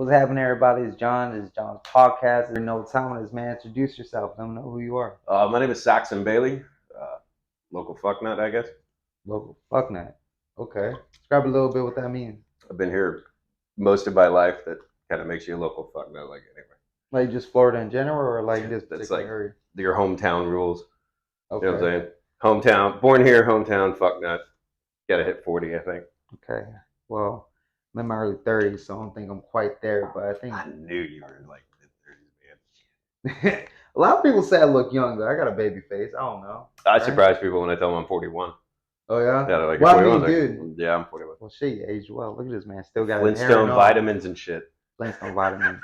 What's happening, everybody? It's John. This is John's podcast. There's no time on this, man. Introduce yourself. Let them know who you are. My name is Saxon Bailey, local fucknut, I guess. Local fucknut. Okay. Describe a little bit what that means. I've been here most of my life. That kind of makes you a local fucknut, like anyway. Like just Florida in general, or like this That's particular like area? your hometown rules. Okay. You know what I'm saying? Hometown, born here, hometown, fucknut. Got to hit 40, I think. Okay. Well, I'm in my early 30s, so I don't think I'm quite there, but I think I knew you were like mid-30s, man. a lot of people say I look young, though. I got a baby face. I don't know. I surprise people when I tell them I'm 41. Oh, yeah? Yeah, they're like, well, I 41. mean, dude. Yeah, I'm 41. Well, shit, you aged well. Look at this man. Still got Flintstone vitamins and shit. Flintstone vitamins.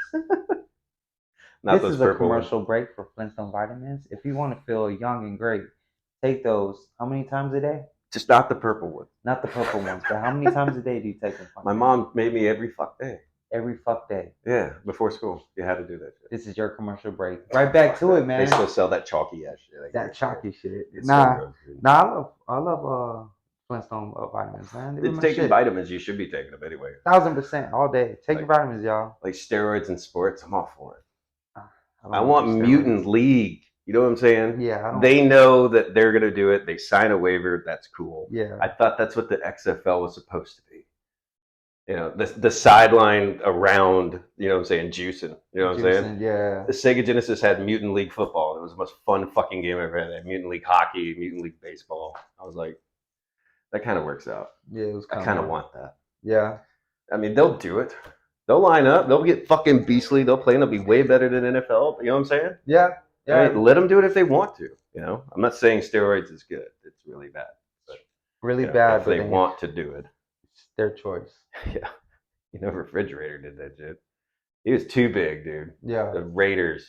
Not this those is a purple commercial break for Flintstone vitamins. If you want to feel young and great, take those how many times a day? Just not the purple ones. Not the purple ones, but how many times a day do you take them? My mom made me every fuck day. Every fuck day. Yeah, before school. You had to do that shit. This is your commercial break. Right back to it, man. They still sell that chalky ass shit. That chalky shit. It's Nah, so gross, I love Flintstone vitamins, man. it's taking vitamins. You should be taking them anyway. 1000% all day. Take your vitamins, y'all. Like steroids in sports, I'm all for it. I want mutant league. You know what I'm saying? Yeah. They know that they're gonna do it. They sign a waiver. That's cool. Yeah. I thought that's what the XFL was supposed to be. You know, the sideline around. You know what I'm saying? Juicing. You know what I'm saying? Yeah. The Sega Genesis had Mutant League football. It was the most fun fucking game I've ever had. They had Mutant League hockey, Mutant League baseball. I was like, that kind of works out. Yeah, it was. I kind of want that. Yeah. I mean, they'll do it. They'll line up. They'll get fucking beastly. They'll play and they'll be way better than NFL. You know what I'm saying? Yeah. Yeah. I mean, let them do it if they want to. You know, I'm not saying steroids is good. It's really bad. But, really bad. If they want to do it, it's their choice. Yeah. You know, Refrigerator did that shit. He was too big, dude. Yeah. The Raiders.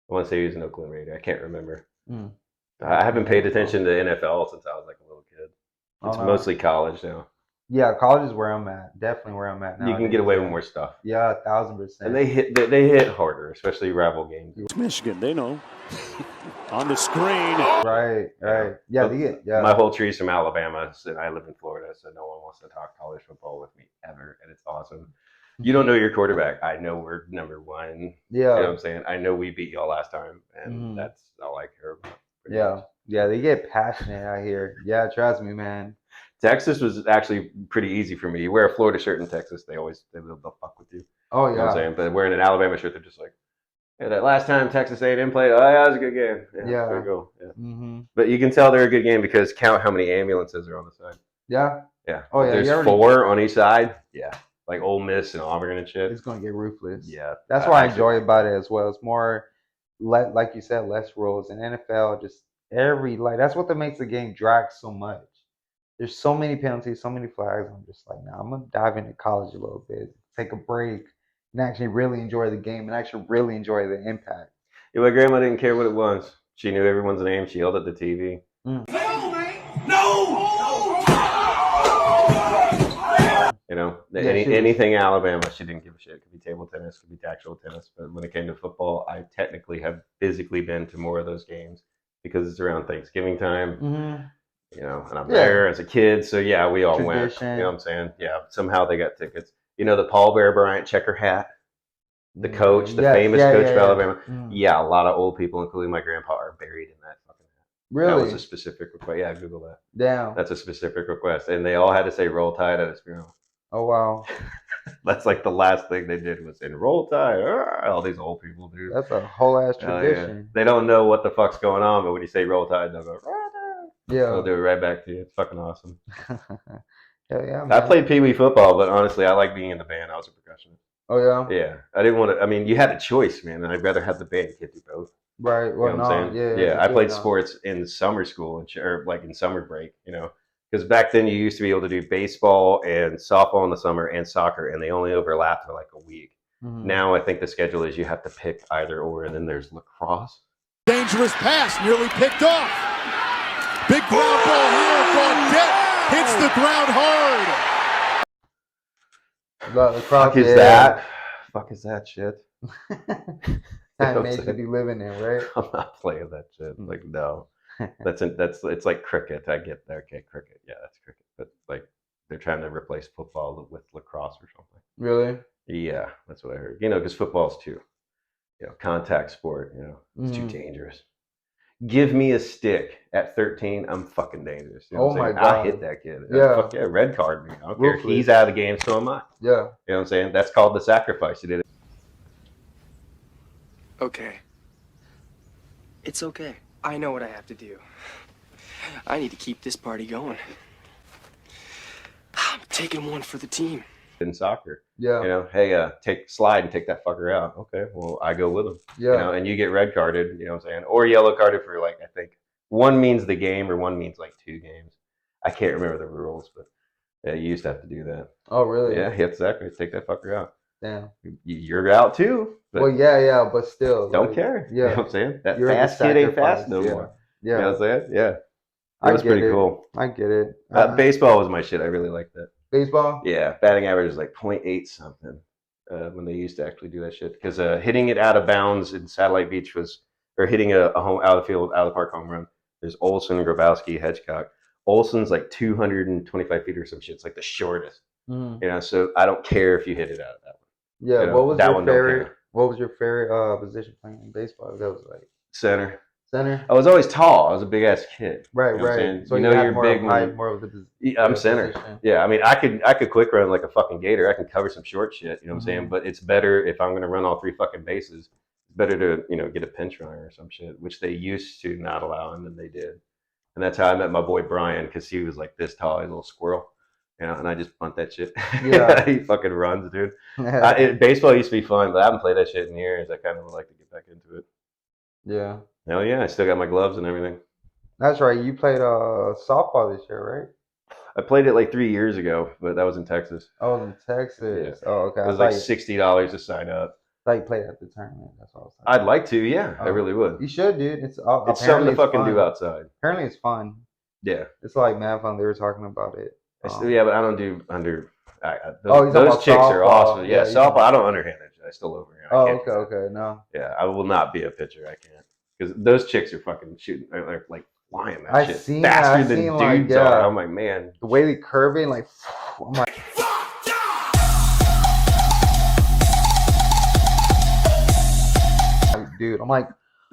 I want to say he was an Oakland Raider. I can't remember. I haven't paid attention to NFL since I was like a little kid. It's mostly college now. Yeah, college is where I'm at. Definitely where I'm at now. You can get away with more stuff. Yeah, 1000%. And they hit harder, especially rival games. It's Michigan, they know. On the screen. Right. Yeah, My whole tree's from Alabama, and I live in Florida, so no one wants to talk college football with me ever, and it's awesome. You don't know your quarterback. I know we're number one. Yeah. You know what I'm saying? I know we beat y'all last time, and that's all I care about. Yeah. Yeah, they get passionate out here. Yeah, trust me, man. Texas was actually pretty easy for me. You wear a Florida shirt in Texas, they'll fuck with you. Oh, yeah. You know what I'm saying? But wearing an Alabama shirt, they're just like, yeah, that last time Texas A&M played, oh, yeah, that was a good game. Yeah. There you go. Yeah. But you can tell they're a good game because count how many ambulances are on the side. Yeah? Yeah. Oh, yeah. There's 4 on each side. Yeah. Like Ole Miss and Auburn and shit. It's going to get ruthless. Yeah. That's what I enjoy about it as well. It's more, like you said, less rules. And NFL, just that's what makes the game drag so much. There's so many penalties, so many flags. I'm just like, nah, I'm going to dive into college a little bit, take a break, and actually really enjoy the game and actually really enjoy the impact. Yeah, my grandma didn't care what it was. She knew everyone's name. She yelled at the TV. No, man! No! You know, anything Alabama, she didn't give a shit. It could be table tennis, it could be actual tennis. But when it came to football, I technically have physically been to more of those games because it's around Thanksgiving time. You know, and I'm there as a kid, so yeah, we all went. You know what I'm saying? Yeah, somehow they got tickets. You know, the Paul Bear Bryant checker hat, the coach, the famous coach of Alabama. Yeah, a lot of old people, including my grandpa, are buried in that fucking hat. Really? That was a specific request. Yeah, Google that. Damn. That's a specific request, and they all had to say "Roll Tide" at his funeral. Oh wow. That's like the last thing they did was in "Roll Tide." All these old people, dude. That's a whole ass tradition. Yeah. They don't know what the fuck's going on, but when you say "Roll Tide," they'll go. Yeah. They'll do it right back to you. It's fucking awesome. Hell yeah, man. I played Pee Wee football, but honestly, I like being in the band. I was a percussionist. Oh, yeah? Yeah. I didn't want to. I mean, you had a choice, man. I'd rather have the band. You can't do both. Right. Well, you know what I'm saying? Yeah. I played sports in summer school, or like in summer break, you know. Because back then you used to be able to do baseball and softball in the summer and soccer, and they only overlapped for like a week. Now I think the schedule is you have to pick either or, and then there's lacrosse. Dangerous pass, nearly picked off. Big ground ball here. Gaudette hits the ground hard. Fuck is that? Fuck is that shit? Time made to be living in, right? I'm not playing that shit. Like, no. It's like cricket. I get that. Okay, cricket. Yeah, that's cricket. But like they're trying to replace football with lacrosse or something. Really? Yeah, that's what I heard. Because football's too, contact sport. It's too dangerous. Give me a stick at 13. I'm fucking dangerous. You know Oh what I'm my saying? I god. hit that kid. Yeah. Fuck yeah, red card me. I don't care. Ruthless. He's out of the game, so am I. Yeah. You know what I'm saying? That's called the sacrifice. You did it. Okay. It's okay. I know what I have to do. I need to keep this party going. I'm taking one for the team. In soccer. Yeah. Hey, slide and take that fucker out. Okay, well, I go with him. Yeah. And you get red carded, you know what I'm saying? Or yellow carded for, like, I think one means the game or one means, like, 2 games. I can't remember the rules, but yeah, you used to have to do that. Oh, really? Yeah, exactly. Take that fucker out. Damn. You're out too. Well, yeah, but still. Don't care. Yeah. You know what I'm saying? That You're at the fast kid ain't sacrifice, fast no yeah. more. Yeah. You know what I'm saying? Yeah. I was get pretty it. cool. I get it. Baseball was my shit. I really liked that. Baseball? Yeah, batting average is like .8 something when they used to actually do that shit. Because hitting it out of bounds in Satellite Beach or hitting a home out of field, out of the park home run. There's Olson, Grabowski, Hedgecock. Olson's like 225 feet or some shit. It's like the shortest. Mm-hmm. So I don't care if you hit it out of that one. Yeah. What was your favorite? What was your favorite position playing in baseball? That was like center. Center. I was always tall. I was a big ass kid. Right, you know right. So you're more big. height, more of the. I'm center. Position. Yeah, I mean, I could quick run like a fucking gator. I can cover some short shit. You know what I'm saying? But it's better if I'm gonna run all 3 fucking bases. It's better to get a pinch runner or some shit, which they used to not allow, and then they did. And that's how I met my boy Brian, because he was like this tall, a little squirrel. And I just bunt that shit. Yeah. He fucking runs, dude. Baseball used to be fun, but I haven't played that shit in years. I kind of would like to get back into it. Yeah. Hell yeah, I still got my gloves and everything. That's right. You played softball this year, right? I played it like 3 years ago, but that was in Texas. Oh, in Texas. Yeah. Oh, okay. It was like $60 to sign up. I thought you played at the tournament. That's all. I'd like to, yeah. I really would. You should, dude. It's something to fucking do outside. Apparently, it's fun. Yeah. It's like mad fun. They were talking about it. Yeah, but I don't do under. Those chicks softball. are awesome. Yeah, softball. I don't underhand it. I still overhand. Okay. No. Yeah, I will not be a pitcher. I can't, because those chicks are fucking shooting. They're like flying that shit faster than dudes are. I'm like, man, the way they curve it, like, I'm like. Dude, I'm like,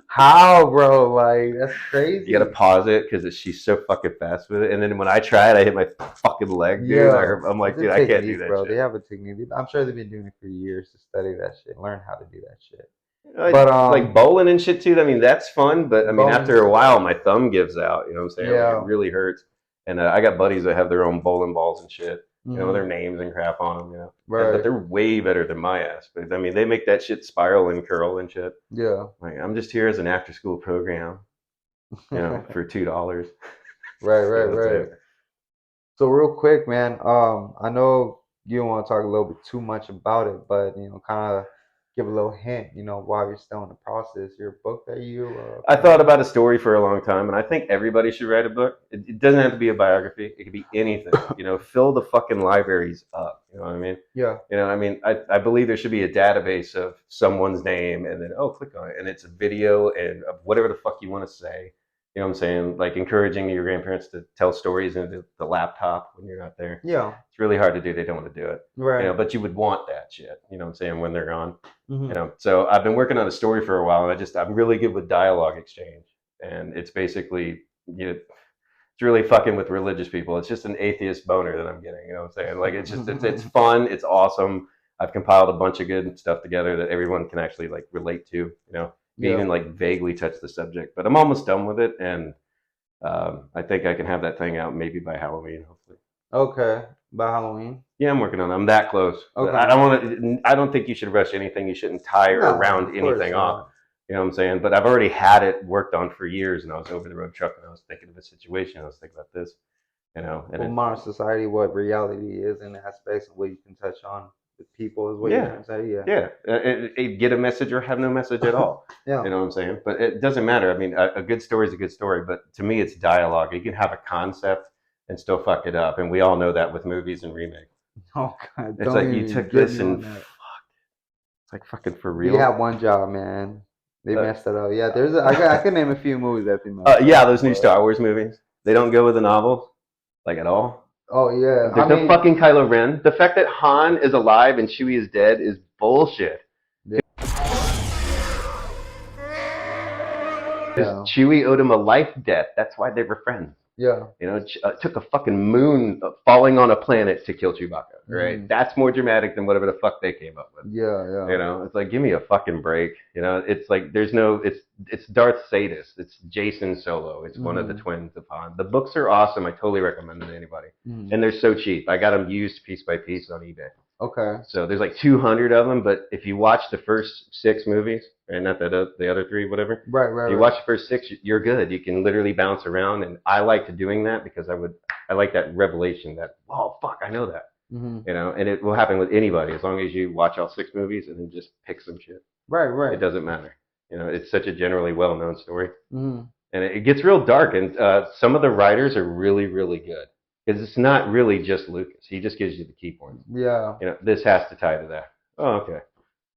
how, bro? Like, that's crazy. You gotta pause it because she's so fucking fast with it. And then when I try it, I hit my fucking leg, dude. Yeah. I'm like, dude, I can't do that bro. shit. They have a technique. I'm sure they've been doing it for years to study that shit, learn how to do that shit. But like bowling and shit too. I mean, that's fun, but I mean, after a while, my thumb gives out. You know what I'm saying? Yeah. Like, it really hurts. And I got buddies that have their own bowling balls and shit. You know, their names and crap on them. You know, right. But they're way better than my ass. But I mean, they make that shit spiral and curl and shit. Yeah. Like, I'm just here as an after-school program. For $2. Right. So real quick, man. I know you don't want to talk a little bit too much about it, but kind of give a little hint. While you're still in the process, your book that you. I thought about a story for a long time, and I think everybody should write a book. It doesn't have to be a biography. It could be anything. Fill the fucking libraries up. You know what I mean? Yeah. I mean, I believe there should be a database of someone's name, and then click on it, and it's a video and whatever the fuck you want to say. You know what I'm saying? Like encouraging your grandparents to tell stories into the laptop when you're not there. Yeah. It's really hard to do. They don't want to do it. Right. But you would want that shit. You know what I'm saying? When they're gone. Mm-hmm. So I've been working on a story for a while, and I'm really good with dialogue exchange. And it's basically, it's really fucking with religious people. It's just an atheist boner that I'm getting. You know what I'm saying? Like, it's just, it's fun. It's awesome. I've compiled a bunch of good stuff together that everyone can actually like relate to, even like vaguely touch the subject, but I'm almost done with it. And I think I can have that thing out maybe by Halloween, hopefully. Okay. By Halloween? Yeah, I'm working on it. I'm that close. Okay. I don't think you should rush anything. You shouldn't tie or round anything off. You know what I'm saying? But I've already had it worked on for years, and I was over the road trucking. I was thinking of a situation. I was thinking about this, And modern society, what reality is in aspects of what you can touch on with people is what you're trying to say. Yeah. Get a message or have no message at all. Yeah. You know what I'm saying? But it doesn't matter. I mean, a good story is a good story, but to me, it's dialogue. You can have a concept and still fuck it up, and we all know that with movies and remakes. Oh God! It's like you took this and fucked. It's like fucking for real. You had one job, man. They messed it up. Yeah, I can name a few movies that they messed up. Yeah, those new Star Wars movies. They don't go with the novels, like at all. Oh yeah, There's no fucking Kylo Ren. The fact that Han is alive and Chewie is dead is bullshit. yeah, Chewie owed him a life debt. That's why they were friends. yeah. You know, it took a fucking moon falling on a planet to kill Chewbacca, right? That's more dramatic than whatever the fuck they came up with. Yeah, yeah. You know, it's like, give me a fucking break. You know, it's like it's Darth Sadist. It's Jason Solo. It's one of the twins of Han. The books are awesome. I totally recommend them to anybody. And they're so cheap. I got them used piece by piece on eBay. Okay. So there's like 200 of them, but if you watch the first 6 movies, and not the other 3, whatever. Right. If you watch the first 6, you're good. You can literally bounce around, and I liked doing that because I like that revelation that, oh fuck, I know that. You know, and it will happen with anybody as long as you watch all 6 movies and then just pick some shit. Right. It doesn't matter. You know, it's such a generally well-known story, and it gets real dark. And some of the writers are really, really good because it's not really just Lucas. He just gives you the key points. Yeah. You know, this has to tie to that. Oh, okay.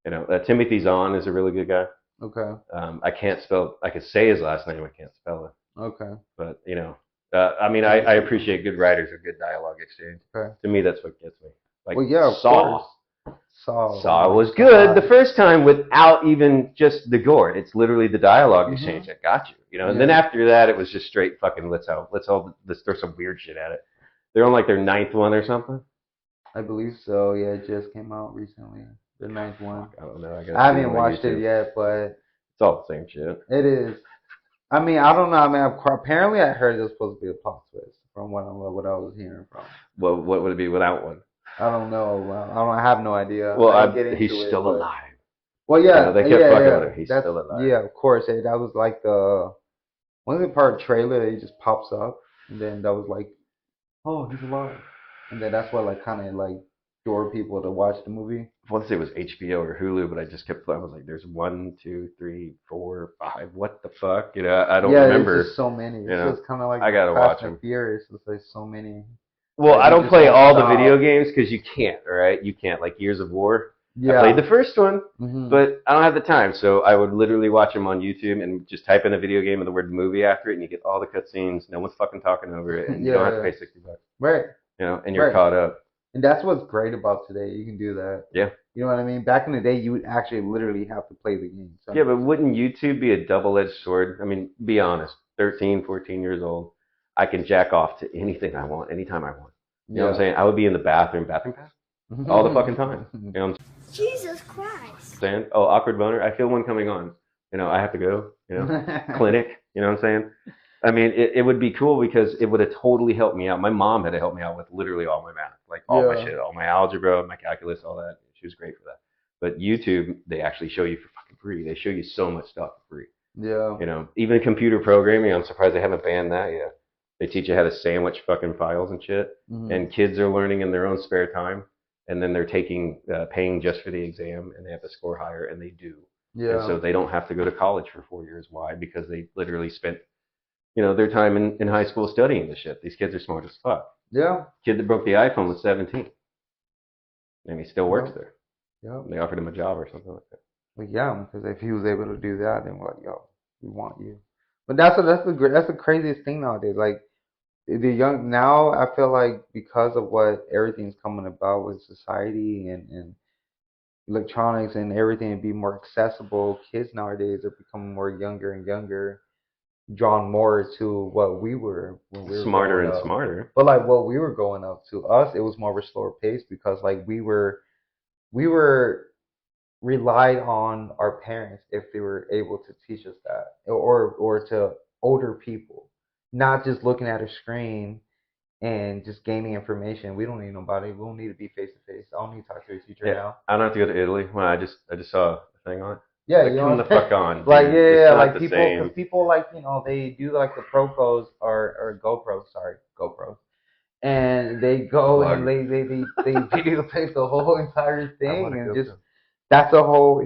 You know, Timothy Zahn is a really good guy. Okay. I can't spell. I could say his last name. I can't spell it. Okay. But you know, I mean, I appreciate good writers or good dialogue exchange. Okay. To me, that's what gets me. Like, Well, yeah, of Saw. course. Saw Was good the first time without even just the gore. It's literally the dialogue exchange that got you. You know, and then after that, it was just straight fucking let's throw some weird shit at it. They're on like their 9th one or something. I believe so. Yeah, it just came out recently. The 9th one. I don't know. I haven't watched it yet, but it's all the same shit. It is. I mean, I don't know. I mean, apparently, I heard it was supposed to be a plot twist from what I was hearing from. Well, what would it be without one? I don't know. I have no idea. Well, he's still alive. Well, yeah, they kept fucking with him. He's still alive. Yeah, of course. That was like one of the part trailer that he just pops up, and then that was like, oh, he's alive, and then that's what like kind of like drew people to watch the movie. I want to say it was HBO or Hulu, but I just kept. I was like, "There's 1, 2, 3, 4, 5. What the fuck?" You know, I don't remember. Yeah, there's just so many. It's just kind of like I gotta watch them. Furious. It's like so many. Well, I don't play all the video games because you can't. All right, you can't. Like Gears of War. Yeah. I played the first one, but I don't have the time, so I would literally watch them on YouTube and just type in a video game and the word movie after it, and you get all the cutscenes. No one's fucking talking over it, and you don't have to pay $60. Right. You know, and you're caught up. And that's what's great about today. You can do that. Yeah. You know what I mean? Back in the day, you would actually literally have to play the game. Yeah, but wouldn't YouTube be a double-edged sword? I mean, be honest. 13, 14 years old, I can jack off to anything I want, anytime I want. You know what I'm saying? I would be in the bathroom pass, all the fucking time. You know what I'm Jesus Christ. saying? Oh, awkward boner. I feel one coming on. You know, I have to go. You know, clinic. You know what I'm saying? I mean, it would be cool because it would have totally helped me out. My mom had to help me out with literally all my math, like all my shit, all my algebra, my calculus, all that. She was great for that. But YouTube, they actually show you for fucking free. They show you so much stuff for free. Yeah. You know, even computer programming, I'm surprised they haven't banned that yet. They teach you how to sandwich fucking files and shit. And kids are learning in their own spare time. And then they're paying just for the exam, and they have to score higher, and they do. Yeah. And so they don't have to go to college for 4 years. Why? Because they literally spent, you know, their time in high school studying the shit. These kids are smart as fuck. Yeah. Kid that broke the iPhone was 17. And he still works there. Yeah. They offered him a job or something like that. Well, yeah, because if he was able to do that, then we're like, yo, we want you. But that's the craziest thing nowadays. Like, the young now, I feel like because of what everything's coming about with society and electronics and everything be more accessible, kids nowadays are becoming more younger and younger, drawn more to what we were when we were smarter and smarter. But like what we were growing up, to us, it was more of a slower pace because like we were relied on our parents if they were able to teach us that, or to older people, not just looking at a screen and just gaining information. We don't need nobody. We don't need to be face to face. I don't need to talk to a teacher now. I don't have to go to Italy. Well, I just saw a thing on it. Yeah, like, you know, come the fuck on. Like dude. Like people like, you know, they do like the Procos or GoPros, and they go and they videotape the whole entire thing, and just that's a whole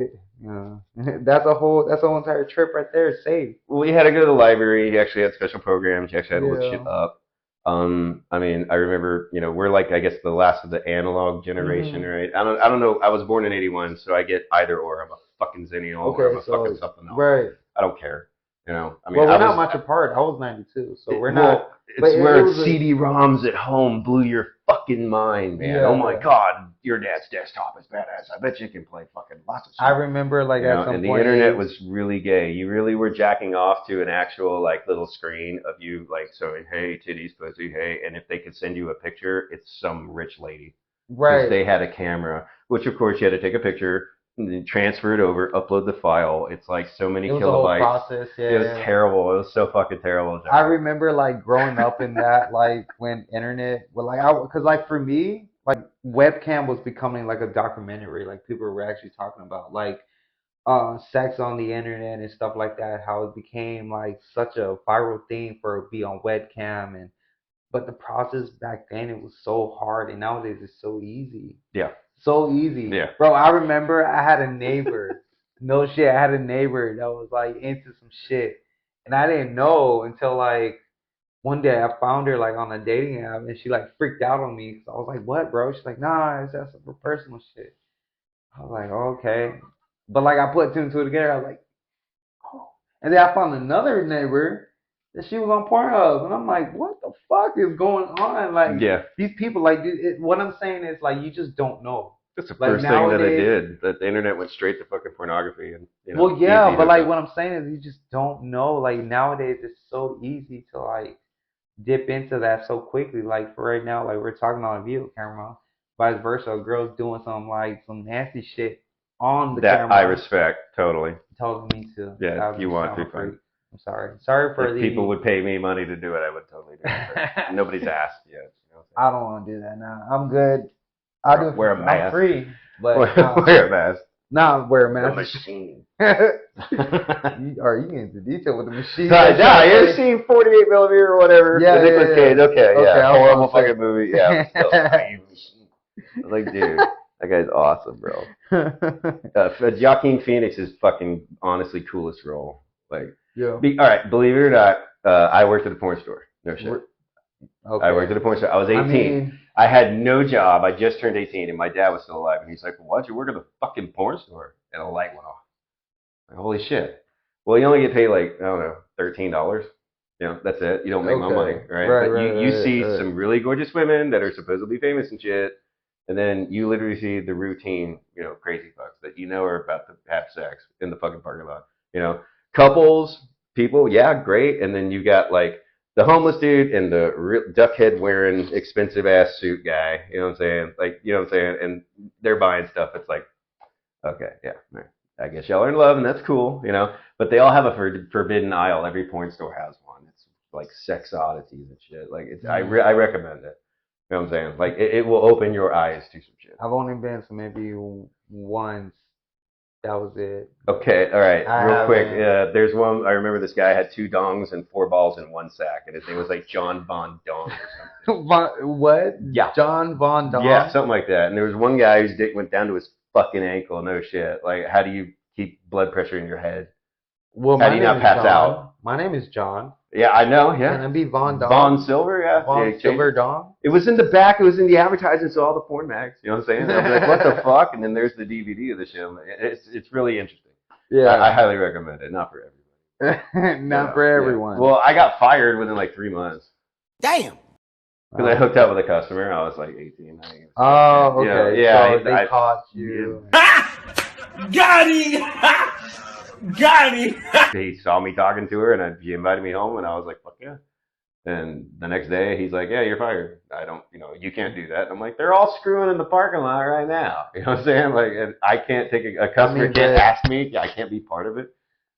entire trip right there saved. Well, we had to go to the library. He actually had special programs. He actually had to look shit up. I mean, I remember, you know, we're like, I guess, the last of the analog generation, right? I don't know. I was born in '81, so I get either or. I'm a fucking Zennial or I'm a fucking something else. Right. I don't care. You know, I mean, Well, we're I not was, much apart. I was 92, so we're well, not. But it's where was CD-ROMs at home blew your fucking mind, man. Yeah. Oh my god, your dad's desktop is badass. I bet you can play fucking lots of shit. I remember like You know, at some and point. the internet was really gay. You really were jacking off to an actual like little screen of you like saying, "Hey, titties, pussy, hey," and if they could send you a picture, it's some rich lady because right. they had a camera, which of course you had to take a picture, and then transfer it over, upload the file. It's like so many It was a whole kilobytes. process. Yeah, It was terrible. It was so fucking terrible. I remember like growing up in that, like when internet, well, like because like for me, like webcam was becoming like a documentary. Like people were actually talking about like sex on the internet and stuff like that. How it became like such a viral thing for it to be on webcam, and but the process back then it was so hard, and nowadays it's so easy. Yeah. So easy. Yeah. Bro, I remember I had a neighbor. No shit, I had a neighbor that was like into some shit. And I didn't know until like one day I found her like on a dating app and she like freaked out on me. So I was like, "What, bro?" She's like, "Nah, it's just for personal shit." I was like, "Okay." But like I put two and two together, I was like, "Oh." And then I found another neighbor that she was on Pornhub, and I'm like, "What the fuck is going on?" Like Yeah. these people, like what I'm saying is like you just don't know. That's the Like, first thing that I nowadays- did. That the internet went straight to fucking pornography, and you know. Well, yeah, easy but to- like what I'm saying is you just don't know. Like nowadays, it's so easy to like dip into that so quickly. Like for right now, like we're talking on a video camera. Vice versa, a girl's doing some nasty shit on the that camera. I respect totally. Tells me to. Yeah, I'm you want I'm a to, fine. freak. I'm sorry. Sorry for If the people would pay me money to do it, I would totally do it. But nobody's asked yet. You know? I don't want to do that now. I'm good. I'll do it. Wear a mask. I'm free, but Wear a mask. nah, wear a The mask. machine. Or you get into detail with the machine. Yeah, you ever seen 48 millimeter or whatever? Yeah, The Nicolas Cage. Okay, Okay, yeah. I was Horrible gonna say. fucking movie. Yeah. But still, I was like, dude, that guy's awesome, bro. Joaquin Phoenix is fucking honestly coolest role. Like, yeah. all right, believe it or not, I worked at a porn store. No shit. Okay. I worked at a porn store. I was 18. I mean, I had no job. I just turned 18, and my dad was still alive. And he's like, well, why'd you work at a fucking porn store? And a light went off. Like, holy shit. Well, you only get paid like, I don't know, $13. You know, that's it. You don't make no money, right? Right, but right, you right, see right. some really gorgeous women that are supposedly famous and shit. And then you literally see the routine, you know, crazy fucks that you know are about to have sex in the fucking parking lot. You know, couples, people, yeah, great. And then you got like the homeless dude and the duck head wearing expensive ass suit guy. You know what I'm saying? Like, you know what I'm saying? And they're buying stuff. It's like, okay, yeah, right. I guess y'all are in love and that's cool, you know. But they all have a forbidden aisle. Every porn store has one. It's like sex oddities and shit. Like, it's I recommend it. You know what I'm saying? Like, it will open your eyes to some shit. I've only been to maybe once. That was it. Okay, all right, I real quick. haven't. There's one. I remember this guy had 2 dongs and 4 balls in one sack, and his name was like John Von Dong or something. What? Yeah. John Von Dong? Yeah, something like that. And there was one guy whose dick went down to his fucking ankle. No shit. Like, how do you keep blood pressure in your head? Well, How my do you name not is pass John. out? My name is John. Yeah, I know. Can Yeah. I be Von Dong? Von Silver. Yeah. Von Yeah, Silver Dong? It was in the back. It was in the advertisement, so all the porn mags. You know what I'm saying? And I'll be like, what the fuck? And then there's the DVD of the show. It's really interesting. Yeah. I highly recommend it. Not for everybody. Not for Yeah. everyone. Well, I got fired within like 3 months Damn. because I hooked up with a customer. I was like 18. Oh, You know, okay. yeah, So they caught you. Got him! Got him! He saw me talking to her, and he invited me home, and I was like, fuck yeah. And the next day, he's like, yeah, you're fired. I don't, you can't do that. And I'm like, they're all screwing in the parking lot right now. You know what I'm saying? Like, and I can't take a customer can't ask me. I can't be part of it.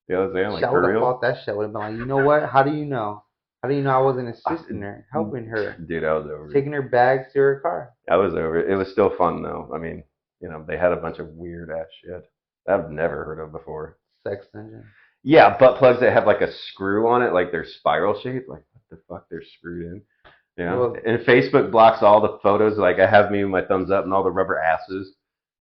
You know what I'm saying? Like, I for would have real. thought that shit would have been like, you know what? How do you know? How do you know I wasn't assisting her, helping her, Dude, I was over it. taking her bags to her car? I was over it. It was still fun, though. I mean, they had a bunch of weird-ass shit that I've never heard of before. Sex engine. Yeah, butt plugs that have like a screw on it, like they're spiral shaped. Like, what the fuck? They're screwed in. You know? Well- And Facebook blocks all the photos. Like, I have me with my thumbs up and all the rubber asses.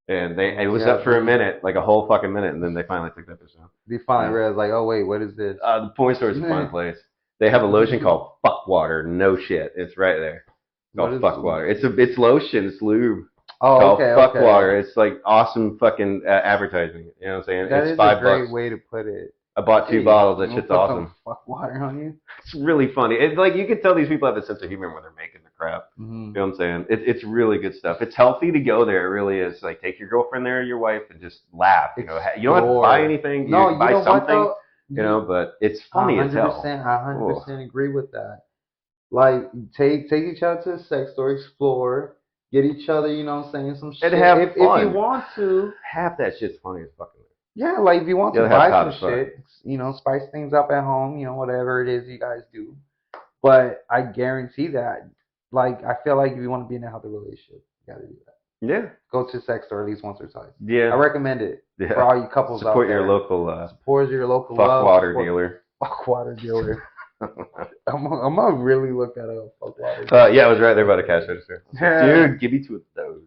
And it was up for a minute, like a whole fucking minute, and then they finally took that bitch down. They finally realized, like, oh, wait, what is this? The porn store is a fun place. They have a lotion called Fuck Water. No shit. It's right there. It's called Fuck Water. It's lotion. It's lube. Oh, Called okay, Fuck okay. Water. It's like awesome fucking advertising. You know what I'm saying? That it's is $5. a great way to put it. I bought 2 bottles. That shit's put awesome. some fuck water on you. It's really funny. It's like you can tell these people have a sense of humor when they're making the crap. Mm-hmm. You know what I'm saying? It's really good stuff. It's healthy to go there. It really is. Like take your girlfriend there, or your wife, and just laugh. You know, you don't have to buy anything. No, you buy know something. What, you know, but it's funny as hell. 100% agree with that. Like take each other to the sex store, explore, get each other. You know what I'm saying? Some shit. And have fun. If you want to, half that shit's funny as fucking. Yeah, like if you want to have buy hot some as fuck. shit, you know, spice things up at home, you know, whatever it is you guys do. But I guarantee that, like, I feel like if you want to be in a healthy relationship, you got to do that. Yeah. Go to the sex store at least once or twice. Yeah. I recommend it for all you couples out there. Support your local. Support your local. Fuck water dealer. Fuck water dealer. I'm gonna really look that up. Fuck water. Yeah, I was right there by the cash register. Dude, give me 2 of those.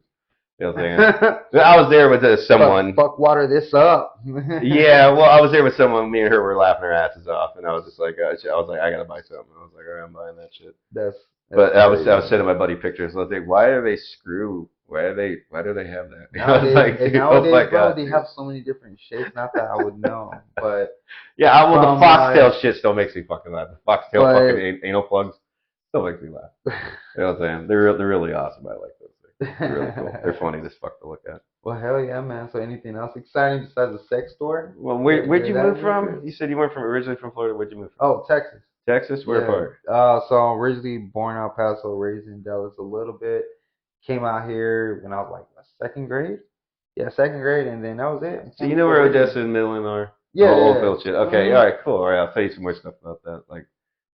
You know what I'm saying? I was there with someone. Fuck water this up. Yeah, well, I was there with someone. Me and her were laughing our asses off, and I was just like, I was like, I gotta buy something. I was like, all right, I'm buying that shit. But I was sending my buddy pictures. I was like, why do they screw? Why do they have that? Nowadays, bro, they have so many different shapes. Not that I would know, but yeah, well, the foxtail shit still makes me fucking laugh. The foxtail fucking anal plugs still makes me laugh. You know what I'm saying? They're really awesome. I like those things. They're really cool. They're funny as fuck to look at. Well, hell yeah, man. So anything else exciting besides the sex store? Well, where'd you move from? You said you weren't originally from Florida. Where'd you move from? Oh, Texas. Texas? Where part? So I'm originally born in El Paso, raised in Dallas a little bit. Came out here when I was like second grade. Yeah, second grade, and then that was it. So you know where Odessa and Midland are? Yeah. Oldfield shit. Okay, all right, cool. All right, I'll tell you some more stuff about that. Like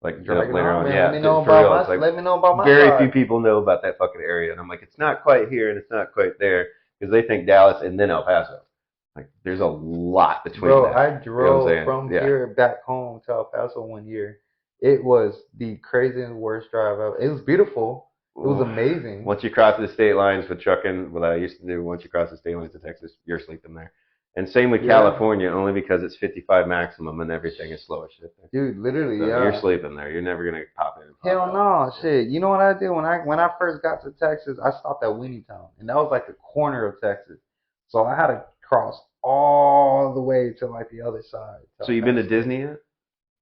later on. Yeah, let me know about my very side. few people know about that fucking area, and I'm like, it's not quite here and it's not quite there because they think Dallas and then El Paso. Like, there's a lot between. Bro, that. I drove from here back home to El Paso one year. It was the craziest, worst drive ever. It was beautiful. It was amazing. Once you cross the state lines with trucking, what I used to do, once you cross the state lines to Texas, you're sleeping there. And same with California, only because it's 55 maximum and everything is slow as shit there. Dude, literally, so you're sleeping there. You're never gonna pop in. Hell no, shit. You know what I did when I first got to Texas? I stopped at Winnetown, and that was like the corner of Texas. So I had to cross all the way to like the other side. So you've been to Disney yet?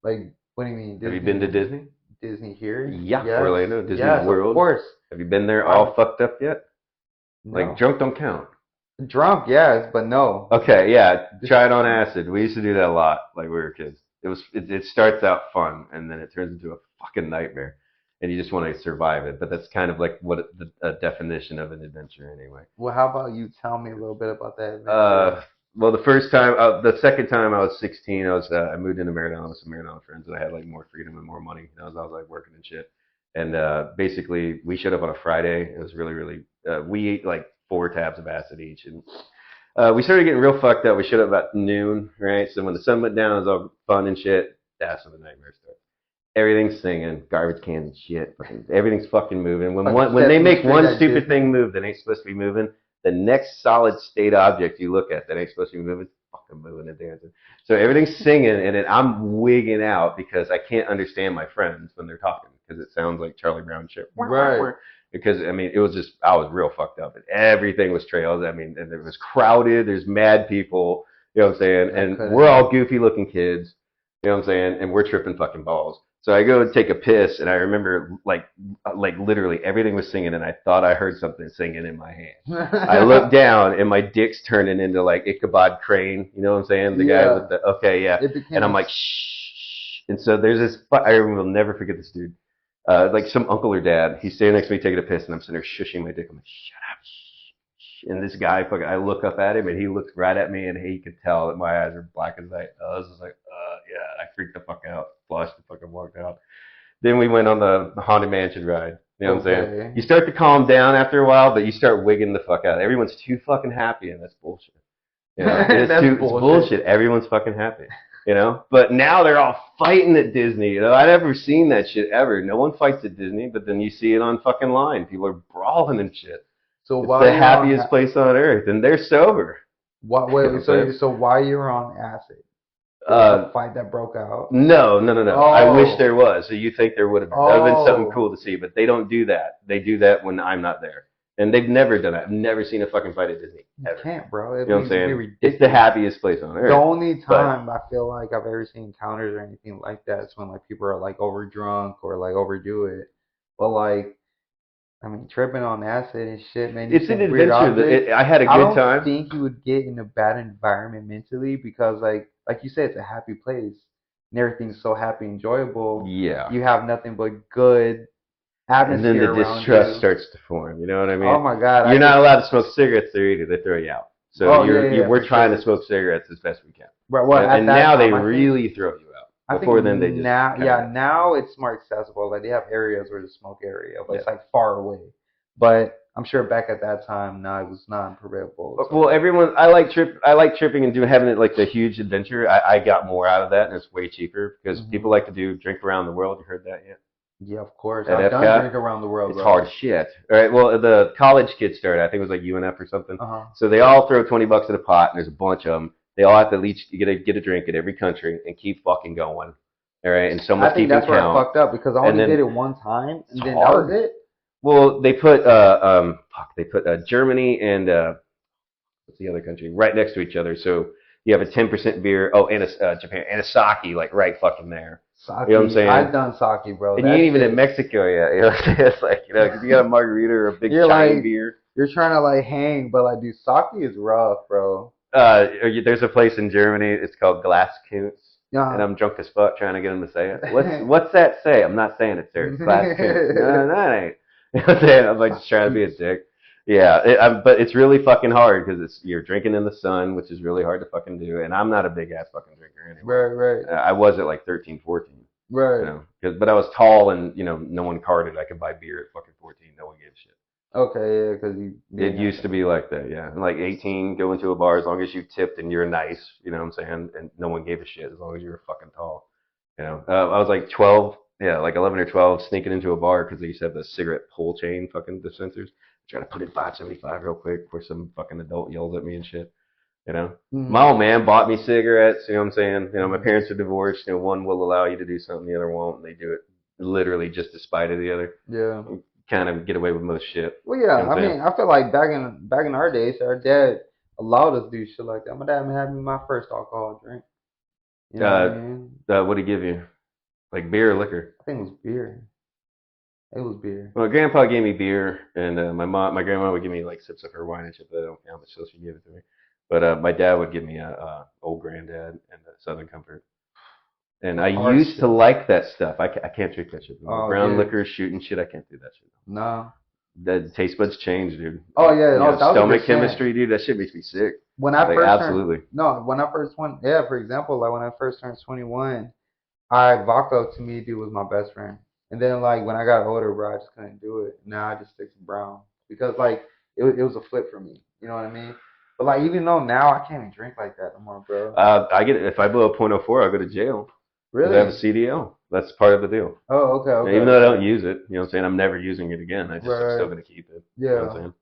Like, what do you mean? Disney? Have you been to Disney? Disney here? Yeah, yes. Orlando, Disney World. Of course. Have you been there all fucked up yet? No. Like drunk don't count. Drunk, yes, but no. Okay, yeah. Try it on acid. We used to do that a lot, like we were kids. It starts out fun, and then it turns into a fucking nightmare, and you just want to survive it. But that's kind of like what the definition of an adventure, anyway. Well, how about you tell me a little bit about that adventure? Well, the second time I was 16, I moved into Maryland with some Maryland friends, and I had like more freedom and more money. I was like working and shit, and basically we showed up on a Friday. It was really we ate like 4 tabs of acid each, and we started getting real fucked up. We showed up about noon, right? So when the sun went down, it was all fun and shit. That's when the nightmare starts. Everything's singing, garbage cans and shit. Everything's fucking moving. When they make one stupid thing move that ain't supposed to be moving, the next solid state object you look at that ain't supposed to be moving, fucking moving and dancing. So everything's singing, and then I'm wigging out because I can't understand my friends when they're talking because it sounds like Charlie Brown shit. Right. Because, I mean, it was just, I was real fucked up. And everything was trails. I mean, and it was crowded. There's mad people, you know what I'm saying? And we're all goofy looking kids, you know what I'm saying? And we're tripping fucking balls. So I go and take a piss, and I remember, like literally everything was singing, and I thought I heard something singing in my hand. I looked down, and my dick's turning into, like, Ichabod Crane, you know what I'm saying? The guy with the, and I'm like, shh. And so there's this, I will never forget this dude. Like some uncle or dad, he's standing next to me taking a piss, and I'm sitting there shushing my dick. I'm like, shut up, shh. And this guy, I look up at him, and he looks right at me, and he could tell that my eyes are black as night. I was just like, yeah, I freaked the fuck out, flushed the fucking walked out. Then we went on the Haunted Mansion ride. You know what I'm saying? You start to calm down after a while, but you start wigging the fuck out. Everyone's too fucking happy, and that's bullshit. You know? It's bullshit. Everyone's fucking happy. You know, but now they're all fighting at Disney. You know, I'd never seen that shit ever. No one fights at Disney, but then you see it on fucking line. People are brawling and shit. So it's the happiest place on earth, and they're sober. So why you're on acid? A fight that broke out? No. Oh. I wish there was. So you think there would have been something cool to see, but they don't do that. They do that when I'm not there. And they've never done that. I've never seen a fucking fight at Disney. Ever. You can't, bro. You know what I'm saying? Ridiculous. It's the happiest place on earth. The only time I feel like I've ever seen encounters or anything like that is when like people are like over drunk or like overdo it. But like, I mean, tripping on acid and shit, man. It's an adventure. I had a good time. I don't think you would get in a bad environment mentally because like you said, it's a happy place and everything's so happy, enjoyable. Yeah. You have nothing but good atmosphere. And then the around distrust you. starts to form. You know what I mean? Oh my God! You're not allowed to smoke cigarettes there either. They throw you out. So we're trying to smoke cigarettes as best we can. Right. Well, and now they really throw you out. Before then, they just now it's more accessible. Like they have areas where the smoke area, but it's like far away. But I'm sure back at that time, no, it was not preventable. So. Well, I like tripping and having it like the huge adventure. I got more out of that, and it's way cheaper because people like to drink around the world. You heard that yet? Yeah, of course. At I've Epcot, done drink around the world. It's hard as shit. All right. Well, the college kids started. I think it was like UNF or something. So they all throw $20 in a pot, and there's a bunch of them. They all have to at least get a drink at every country and keep fucking going. All right, and someone's keeping count. I think that's where I fucked up because I only did it one time, and then that was it. Well, they put Germany and what's the other country right next to each other. So you have a 10% beer. Oh, and Japan and a sake like right fucking there. Sake. You know what I'm saying? I've done sake, bro. And you ain't even in Mexico yet. You know what I'm saying? It's like, you know, 'cause you got a margarita or a big Chinese beer. You're trying to like hang, but like, dude, sake is rough, bro. There's a place in Germany. It's called Glaskunst. And I'm drunk as fuck trying to get them to say it. What's that say? I'm not saying it, sir. It's Glaskunst. No, that ain't. You know what I'm saying? I'm like just trying to be a dick. Yeah, but it's really fucking hard because you're drinking in the sun, which is really hard to fucking do. And I'm not a big ass fucking drinker anyway. Right. I was at like 13, 14. Right. You know, but I was tall and no one carded. I could buy beer at fucking 14. No one gave a shit. Okay, yeah, because it used to be like that, yeah. And like 18, go into a bar as long as you tipped and you're nice, you know what I'm saying? And no one gave a shit as long as you were fucking tall. You know, I was like 12, like 11 or 12, sneaking into a bar because they used to have the cigarette pull chain fucking dispensers. Trying to put in 575 real quick before some fucking adult yells at me and shit. You know, my old man bought me cigarettes. You know what I'm saying? You know, my parents are divorced. You know, one will allow you to do something, the other won't. And they do it literally just to spite of the other. Yeah. Kind of get away with most shit. Well, yeah. You know I mean, I feel like back in our days, our dad allowed us to do shit like that. My dad had me my first alcohol drink. You know what I mean? What did he give you? Like beer or liquor? I think it was beer. It was beer. Well, Grandpa gave me beer, and my grandma would give me like sips of her wine and shit. But I don't know how much else she gave it to me. But my dad would give me a Old Granddad and a Southern Comfort. And I used to like that stuff. I can't drink that shit. Brown liquor, shooting shit. I can't do that shit. No. The taste buds change, dude. Oh yeah, stomach chemistry, dude. That shit makes me sick. When I first went, for example, like when I first turned 21, vodka to me, dude, was my best friend. And then like when I got older, bro, I just couldn't do it. Now I just stick to brown because like it was a flip for me. You know what I mean? But like even though now I can't even drink like that no more, bro. I get it. If I blow a .04, I'll go to jail. Really? I have a CDL. That's part of the deal. Oh, okay. Even though I don't use it, you know what I'm saying? I'm never using it again. I'm still going to keep it. Yeah. You know what I'm saying?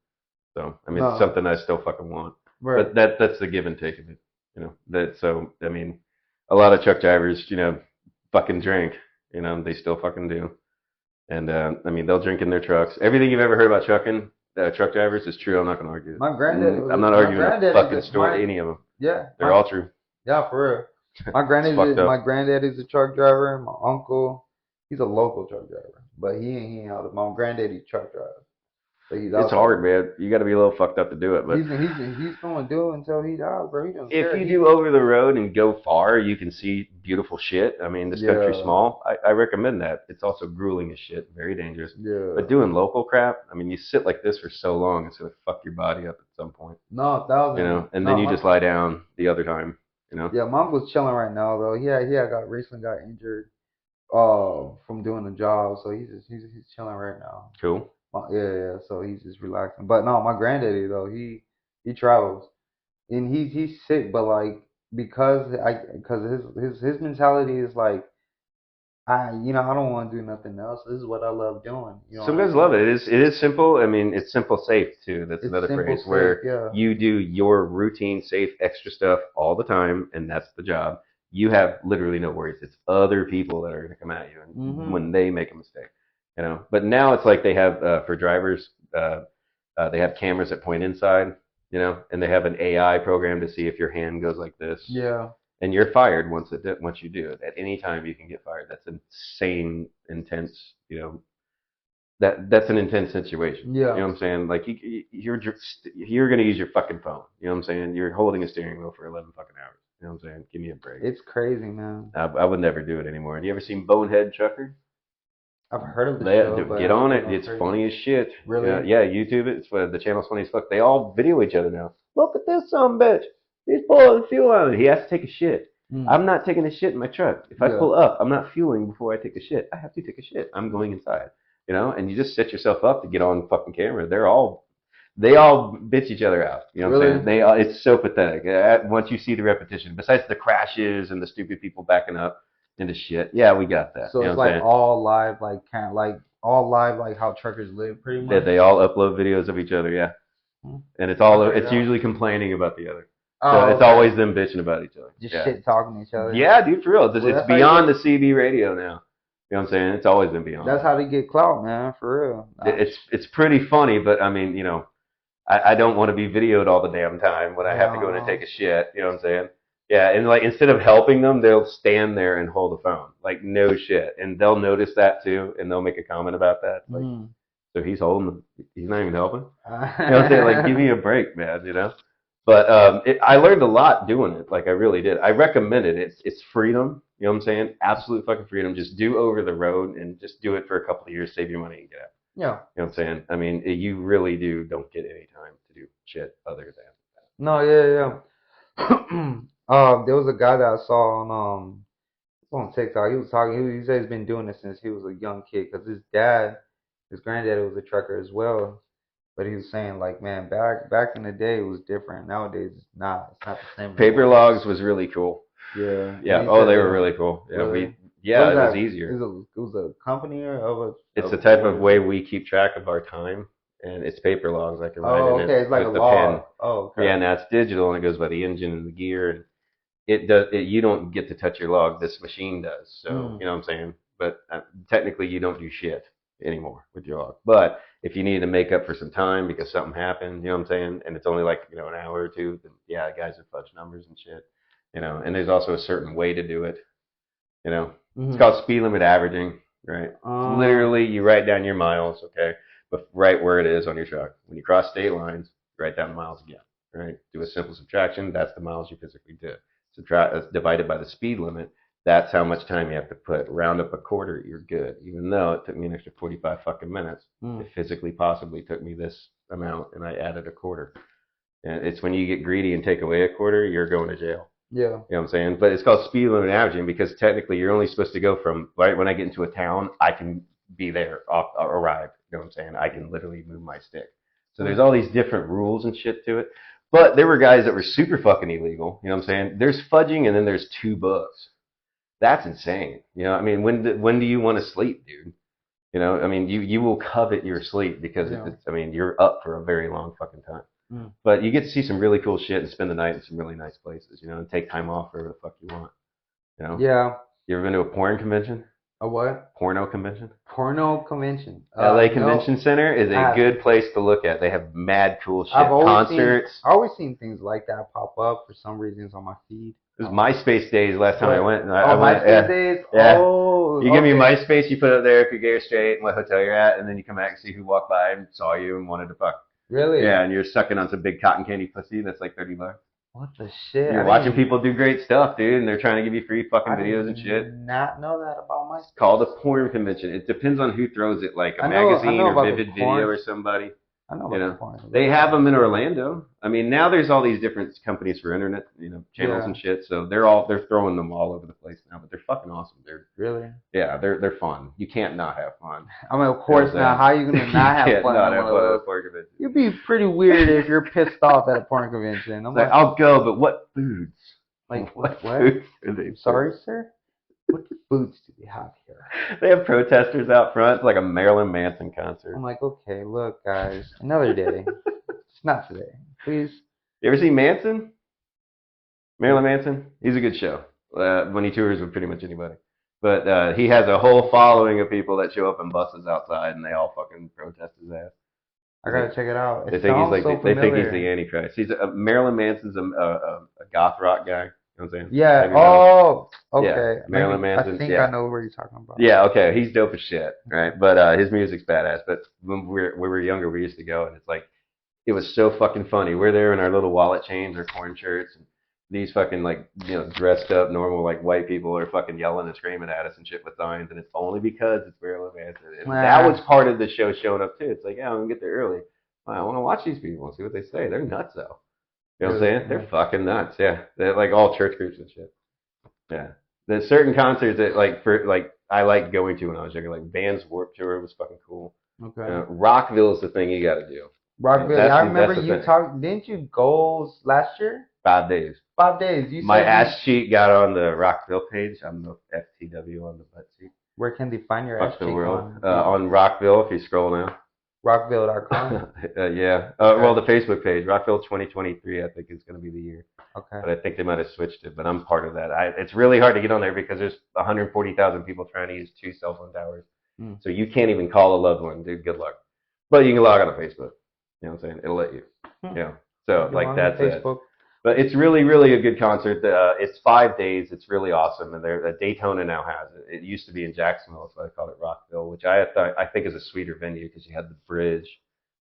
So, I mean, it's something I still fucking want. Right. But that's the give and take of it. You know, so, I mean, a lot of truck drivers, fucking drink. They still fucking do. And, I mean, they'll drink in their trucks. Everything you've ever heard about truck drivers is true. I'm not going to argue. My granddad. I'm not arguing a fucking story, any of them. Yeah. They're all true. Yeah, for real. My granddad is a truck driver. My uncle, he's a local truck driver, but he ain't out. My granddaddy truck driver. So it's hard, man. You got to be a little fucked up to do it, but he's going to do it until he dies, bro. If you do over the road and go far, you can see beautiful shit. I mean, this country's small. I recommend that. It's also grueling as shit, very dangerous. Yeah. But doing local crap, I mean, you sit like this for so long, it's gonna fuck your body up at some point. No, 1,000. And then you just lie down the other time. Yeah, my uncle's chilling right now though. He recently got injured from doing a job, so he's chilling right now. Cool. Yeah. So he's just relaxing. But no, my granddaddy though, he travels, and he's sick, but like because his mentality is like I don't want to do nothing else. This is what I love doing. Some guys love it. It is simple. I mean, it's simple, safe too. That's another phrase where you do your routine, safe, extra stuff all the time, and that's the job. You have literally no worries. It's other people that are going to come at you when they make a mistake. But now it's like they have for drivers They have cameras that point inside, and they have an AI program to see if your hand goes like this. Yeah. And you're fired once you do it. At any time you can get fired. That's insane, intense. That's an intense situation. Yeah. You know what I'm saying? Like you're gonna use your fucking phone. You know what I'm saying? You're holding a steering wheel for 11 fucking hours. You know what I'm saying? Give me a break. It's crazy, man. I would never do it anymore. Have you ever seen Bonehead Trucker? I've heard of the show, but Get on it. It's funny as shit. Really? Yeah, YouTube it. The channel's funny as fuck. They all video each other now. Look at this son of a bitch. He's pulling fuel on it. He has to take a shit. I'm not taking a shit in my truck. If I pull up, I'm not fueling before I take a shit. I have to take a shit. I'm going inside. And you just set yourself up to get on fucking camera. They all bitch each other out. You know what I'm saying? It's so pathetic. Once you see the repetition, besides the crashes and the stupid people backing up into shit, yeah, we got that. So it's like all live, like all live, like how truckers live, pretty much. They all upload videos of each other, yeah. And it's usually complaining about the other. So it's always them bitching about each other. Just shit talking to each other. Yeah, dude, for real. It's beyond the CB radio now. You know what I'm saying? It's always been beyond. That's how they get clout, man, for real. It's pretty funny, but I mean, I don't want to be videoed all the damn time when I have to go in and take a shit. You know what I'm saying? Yeah, and like instead of helping them, they'll stand there and hold the phone. Like no shit. And they'll notice that too, and they'll make a comment about that. Like, so he's holding them. He's not even helping. You know what I'm saying? Like, give me a break, man, But I learned a lot doing it. Like, I really did. I recommend it. It's freedom. You know what I'm saying? Absolute fucking freedom. Just do over the road and just do it for a couple of years, save your money and get out. Yeah. You know what I'm saying? I mean, you really don't get any time to do shit other than that. No, there was a guy that I saw on TikTok. He was talking. He said he's been doing this since he was a young kid because his granddad was a trucker as well. But he was saying, like, man, back in the day, it was different. Nowadays, it's not. It's not the same. Paper logs was really cool. Yeah. Yeah. Oh, they were really cool. Yeah. Really? It was easier. It was a company of a. It's the type of way we keep track of our time, and it's paper logs. I can write in it. It's like a with the log. pen. Oh, okay. Yeah, now it's digital, and it goes by the engine and the gear, and you don't get to touch your log. This machine does. So you know what I'm saying. But technically, you don't do shit anymore with your log. But if you need to make up for some time because something happened, you know what I'm saying, and it's only like an hour or two, then yeah, guys would fudge numbers and shit, And there's also a certain way to do it, It's called speed limit averaging, right? Literally, you write down your miles, okay, but right where it is on your truck. When you cross state lines, you write down the miles again, right? Do a simple subtraction. That's the miles you physically did. Divided by the speed limit. That's how much time you have to put. Round up a quarter, you're good. Even though it took me an extra 45 fucking minutes, it physically possibly took me this amount, and I added a quarter. And it's when you get greedy and take away a quarter, you're going to jail. Yeah. You know what I'm saying? But it's called speed limit averaging because technically you're only supposed to go from right when I get into a town, I can be there, arrive. You know what I'm saying? I can literally move my stick. So there's all these different rules and shit to it. But there were guys that were super fucking illegal. You know what I'm saying? There's fudging and then there's 2 books. That's insane. I mean, when do you want to sleep, dude? I mean, you will covet your sleep because you're up for a very long fucking time. But you get to see some really cool shit and spend the night in some really nice places, and take time off wherever the fuck you want. Yeah. You ever been to a porn convention? A what? Porno convention? Porno convention. LA Convention Center is a good place to look at. They have mad cool shit. Concerts. I've always seen things like that pop up for some reasons on my feed. It was MySpace days last time I went. MySpace days? Yeah. Oh, you give me MySpace, you put it up there if you're gay or straight and what hotel you're at, and then you come back and see who walked by and saw you and wanted to fuck. Really? Yeah, and you're sucking on some big cotton candy pussy that's like $30. What the shit? You're watching people do great stuff, dude, and they're trying to give you free fucking videos and shit. I did not know that about MySpace. It's called a porn convention. It depends on who throws it, like a magazine or Vivid Video or somebody. I know about the porn. They have them in Orlando. I mean, now there's all these different companies for internet, channels and shit. So they're throwing them all over the place now. But they're fucking awesome. Really? Yeah, they're fun. You can't not have fun. I mean, of course not. How are you gonna not have fun? Not have fun at a porn convention. You'd be pretty weird if you're pissed off at a porn convention. I'm like, I'll go, but what foods? Like what? Foods are they? Sorry, sir. What foods do we have here? They have protesters out front. It's like a Marilyn Manson concert. I'm like, okay, look, guys, another day. It's not today, please. You ever seen Manson? Marilyn Manson? He's a good show. When he tours with pretty much anybody. But he has a whole following of people that show up in buses outside, and they all fucking protest his ass. I gotta check it out. They It think he's sounds like so they think he's familiar. the Antichrist. He's Marilyn Manson's a goth rock guy. You know what I'm saying? Yeah. Maybe you know him. Okay. Yeah, Marilyn Maybe I Manson. think Yeah. I know what you're talking about. Yeah, okay, he's dope as shit, right? But his music's badass. But when we were younger, we used to go, and it's like it was so fucking funny. We're there in our little wallet chains, our corn shirts, and these fucking like dressed up normal like white people are fucking yelling and screaming at us and shit with signs, and it's only because it's Marilyn Manson. And that was part of the show showing up too. It's like, yeah, I'm gonna get there early. Well, I want to watch these people and see what they say. They're nuts though. You know what I'm saying? They're fucking nuts. Yeah, they're like all church groups and shit. Yeah. There's certain concerts that I liked going to when I was younger. Like Band's Warped Tour was fucking cool. Okay. Rockville is the thing you got to do. Rockville. That's I the- remember that's the you thing. talked. Didn't you go last year? 5 days. 5 days. You My said ass cheek got on the Rockville page. I'm the FTW on the butt cheek. Where can they find your Fuck ass the cheek world. on? On Rockville, if you scroll now. Rockville.com. Yeah. Well, the Facebook page, Rockville 2023, I think is going to be the year. Okay. But I think they might have switched it. But I'm part of that. It's really hard to get on there because there's 140,000 people trying to use 2 cell phone towers. So you can't even call a loved one, dude. Good luck. But you can log on to Facebook. You know what I'm saying? It'll let you. Yeah. So You like on that's it. Facebook. But it's really, really a good concert. It's 5 days. It's really awesome. And Daytona now has it. It used to be in Jacksonville, so I called it Rockville, which I think is a sweeter venue because you had the bridge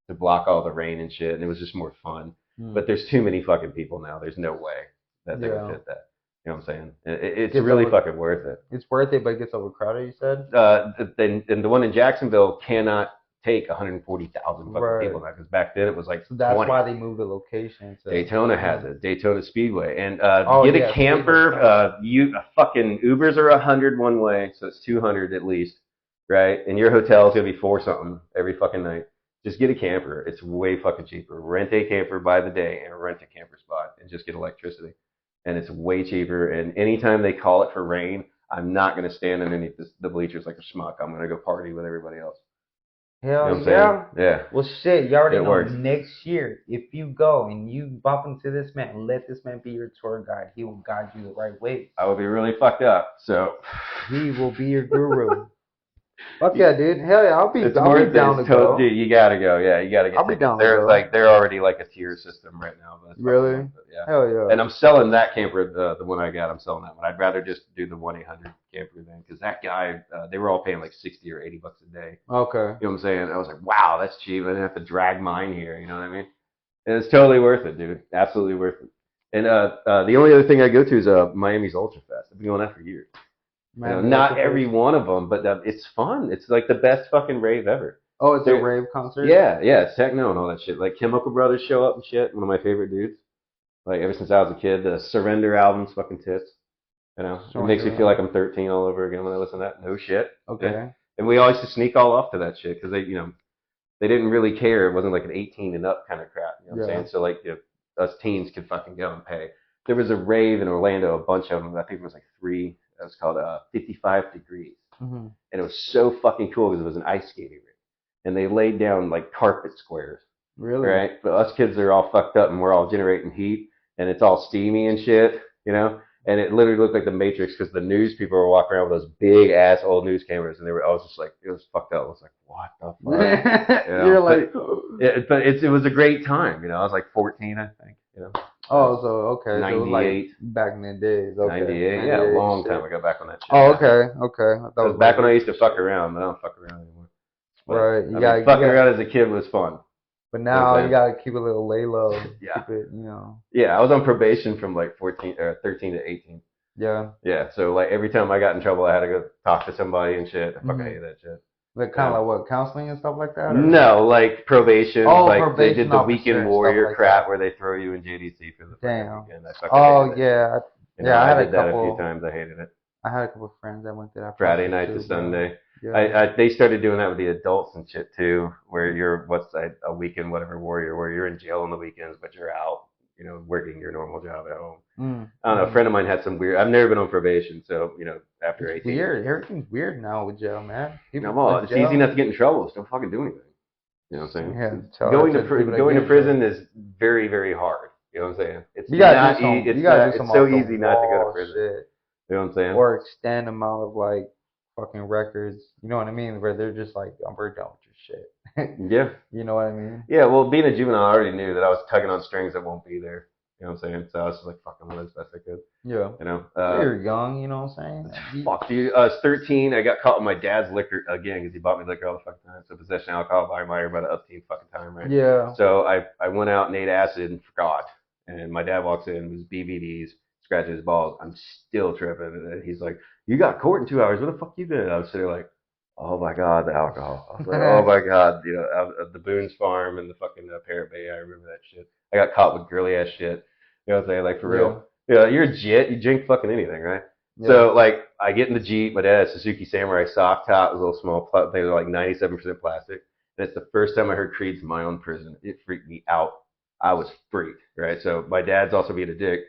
to block all the rain and shit, and it was just more fun. But there's too many fucking people now. There's no way that they would fit that. You know what I'm saying? It's really fucking worth it. It's worth it, but it gets overcrowded, you said? And the one in Jacksonville cannot take 140,000 fucking people now because back then it was like So that's 20. why they moved the location. To, Daytona has it. Daytona Speedway. And Oh, get yeah, a camper. Fucking Ubers are 100 one way, so it's 200 at least, right? And your hotel is gonna be 4 something every fucking night. Just get a camper. It's way fucking cheaper. Rent a camper by the day and rent a camper spot and just get electricity. And it's way cheaper. And anytime they call it for rain, I'm not gonna stand underneath the bleachers like a schmuck. I'm gonna go party with everybody else. Hell You know what I'm yeah. saying? Yeah. Well, shit, you already It know works. next year, if you go and you bump into this man, let this man be your tour guide. He will guide you the right way. I would be really fucked up. So He will be your guru. Fuck yeah, dude. Hell yeah, I'll be it's down worth to it. go. Dude, you gotta go. Yeah, you gotta get I'll be tickets. down to They're go. they're already like a tier system right now. But it's fucking Really? worth it, yeah. Hell yeah. And I'm selling that camper, the one I got. I'm selling that one. I'd rather just do the 1-800 camper thing because that guy, they were all paying like $60 or $80 a day. Okay. You know what I'm saying? I was like, wow, that's cheap. I didn't have to drag mine here. You know what I mean? And it's totally worth it, dude. Absolutely worth it. And the only other thing I go to is Miami's Ultra Fest. I've been going that for years. Man, Not every one of them, but it's fun. It's like the best fucking rave ever. Oh, it's a rave concert? Yeah, it's techno and all that shit. Like Chemical Brothers show up and shit. One of my favorite dudes. Like ever since I was a kid, the Surrender album's fucking tits. You know, it makes me feel like I'm 13 all over again when I listen to that. No shit. Okay. Yeah. And we always just sneak all off to that shit because they didn't really care. It wasn't like an 18 and up kind of crap. You know what I'm saying? So like us teens could fucking go and pay. There was a rave in Orlando, a bunch of them. I think it was like 3. It was called 55 Degrees. Mm-hmm. And it was so fucking cool because it was an ice skating rink. And they laid down like carpet squares. Really? Right? But us kids are all fucked up and we're all generating heat and it's all steamy and shit, you know? And it literally looked like the Matrix because the news people were walking around with those big ass old news cameras and I was just like, it was fucked up. I was like, what the fuck? You know? You're like, but it was a great time, you know? I was like 14, I think, you know? oh, so okay, 98. so it was like back in the days. Okay. 98, yeah, a long time ago back on that shit. Oh, okay. That was back when I used to fuck around, but I don't fuck around anymore. But, right. Fucking around as a kid was fun. But now you gotta keep a little lay low. Yeah. Keep it, you know. Yeah, I was on probation from like 13 to 18. Yeah. Yeah, so like every time I got in trouble, I had to go talk to somebody and shit. I fucking hated that shit. Like kind of like what, counseling and stuff like that? Or? No, like probation. Oh, like probation they did the officer weekend and warrior stuff like crap that. where they throw you in JDC for the fucking weekend. I fucking Oh hated it. yeah. You know, I had did that a couple. few times. I hated it. I had a couple of friends that went to that. Friday night too, to Sunday. Yeah. They started doing that with the adults and shit too, where you're a weekend whatever warrior, where you're in jail on the weekends, but you're out, you know, working your normal job at home. I don't know. A friend of mine had some weird. I've never been on probation, so you know, after 18. Weird. Everything's weird now with jail, man. It's easy enough to get in trouble. Just don't fucking do anything. You know what I'm saying? Yeah. Going to prison is very, very hard. You know what I'm saying? It's you gotta do some. It's so easy not to go to prison. Shit. You know what I'm saying? Or extend amount of like fucking records. You know what I mean? Where they're just like, we're done with your shit. Yeah. You know what I mean? Yeah, well, being a juvenile, I already knew that I was tugging on strings that won't be there. You know what I'm saying? So I was just like, fuck, I'm doing as best I could. Yeah. You know? You're young, you know what I'm saying? Fuck, dude. I was 13. I got caught with my dad's liquor again because he bought me liquor all the fucking time. So possession of alcohol by my about an upteen fucking time, right? Yeah. So I went out and ate acid and forgot. And my dad walks in with his BVDs, scratching his balls. I'm still tripping. And he's like, "You got court in 2 hours. What the fuck you doing?" I was sitting there like, "Oh my god, the alcohol." I was like, "Oh my god, you know, the Boone's Farm and the fucking Parrot Bay. I remember that shit. I got caught with girly ass shit. You know what I'm saying? Like for real. Yeah, you're a jit. You drink fucking anything, right? Yeah. So like, I get in the Jeep. My dad has Suzuki Samurai soft top, a little small. They were like 97% plastic. And it's the first time I heard Creed's "My Own Prison." It freaked me out. I was freaked, right? So my dad's also being a dick.